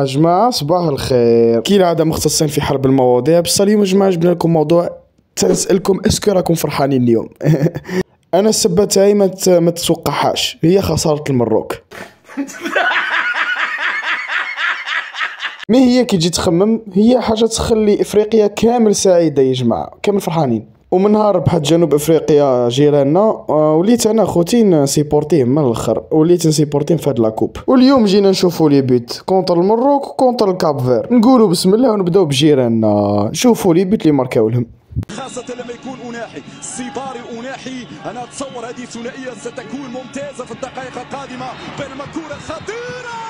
جماعة صباح الخير، كي العادة مختصين في حرب المواضيع، بصح اليوم جماعة جبنا لكم موضوع تنسألكم اسكو راكم فرحانين اليوم. انا السبة تاعي ما تتوقعهاش، هي خسارة المروك. ما هي كي تجي تخمم هي حاجة تخلي افريقيا كامل سعيدة يا جماعة، كامل فرحانين. ومن نهار ربحت جنوب افريقيا جيراننا وليت انا خوتي نسيبورتيه من الاخر، وليت نسيبورتيه في هاد لاكوب. واليوم جينا نشوفوا لي بيت كونتر المروك وكونتر الكاب فير، نقولوا بسم الله ونبداو بجيراننا. شوفوا لي بيت اللي ماركاو لهم، خاصة لما يكون أناحي سيباري أناحي. أنا أتصور هذه الثنائية ستكون ممتازة في الدقائق القادمة، بينما كرة خطيرة.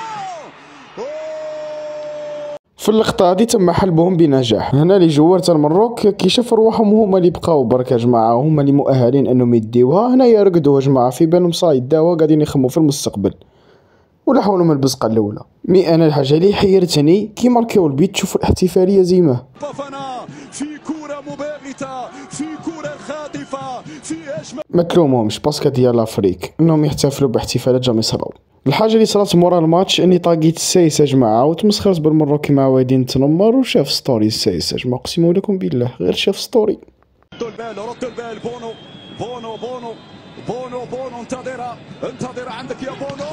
في اللقطة هادي تم حلبهم بنجاح. هنا لي جوار تاع المروك كيشوف رواحهم هما اللي بقاو برك يا جماعة، هما اللي مؤهلين انهم يديوها. هنا يرقدوا يا جماعة، في بالهم صاي داوا قاعدين يخموا في المستقبل ولا حولوا من البزقة الاولى. مي انا الحاجة اللي حيرتني كي ماركاو البيت تشوفوا الاحتفالية زيمه. في كرة مباغتة، في كرة خاطفة، في أجمل. ما تلومهمش باسكو ديال لافريك انهم يحتفلوا باحتفالات جامي صراو. الحاجه اللي صرات مورا الماتش اني طاقيت السايس يا جماعه وتمسخرت بالمروكي مع وادين تنمر وشاف ستوري السايس يا جماعه، اقسم لكم بالله غير شاف ستوري. رد البال بونو انتظر عندك يا بونو.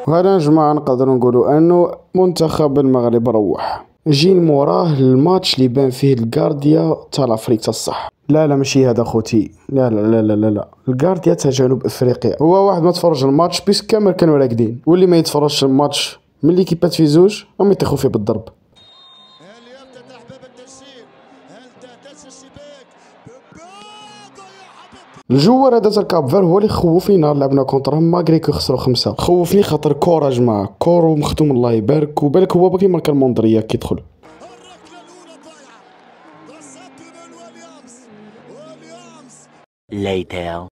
وهذا يا جماعه نقدروا نقولوا انه منتخب المغرب روح. جين موراه الماتش اللي بان فيه الكارديا تاع لافريك تاع الصح. لا ماشي هذا خوتي، لا الكارديا تاع جنوب افريقيا. هو واحد ما تفرج الماتش بيس كامل كانوا راقدين، واللي ما يتفرجش الماتش من اللي كيبات في زوج راهم يطيحوا فيه بالضرب. الجوار هذا تاع الكاب فير هو اللي خوفني نهار لعبنا كونترهم ماغري كو خسروا 5. خوفني خاطر كورة جماعة، كورو مختوم الله يبارك، وبالك هو باقي ماركا الموندريا كي يدخل. Later.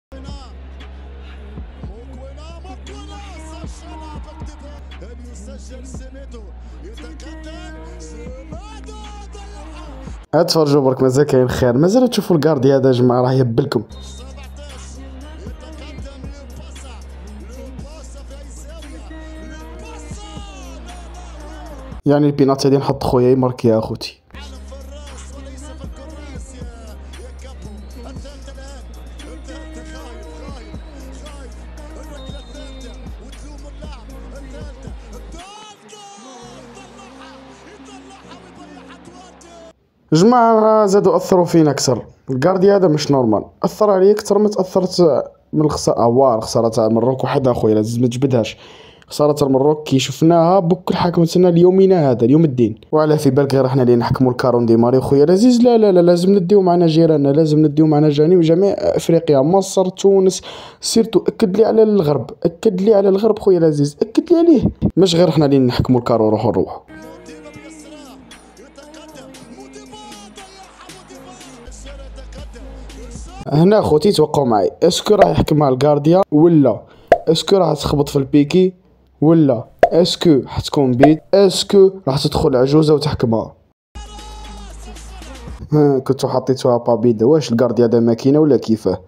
اتفرجوا برك مازال كاين خير، مازال تشوفوا الكاردي هذا يا جماعه راه يهبلكم. يعني البينات هادي نحط خويا يماركي يا اخوتي. جماعة زادوا أثروا فينا أكثر، الكاردي هذا مش نورمال، أثر عليا أكثر ما تأثرت من الخسارة. الخسارة تاع المروك وحدها خويا لازم ما تجبدهاش. خسارة المروك كي شفناها بكل حكمتنا ليومنا هذا اليوم الدين. وعلى في بالك غير احنا اللي نحكموا الكارون دي ماري خويا لذيذ؟ لا لازم نديو معنا جيراننا، لازم نديو معنا جميع افريقيا، مصر، تونس، سيرتو اكد لي على الغرب، اكد لي على الغرب خويا لذيذ، اكد لي عليه، مش غير احنا اللي نحكموا الكارون. روحوا هنا خوتي توقعوا معي، اسكو راح يحكمها الكارديا ولا اسكو راح تخبط في البيكي ولا اسكو حتكون بيت، اسكو راح تدخل عجوزه وتحكمها. كنتو حطيتوها بابيدا، واش الكارديا هذا ماكينه ولا كيفاه؟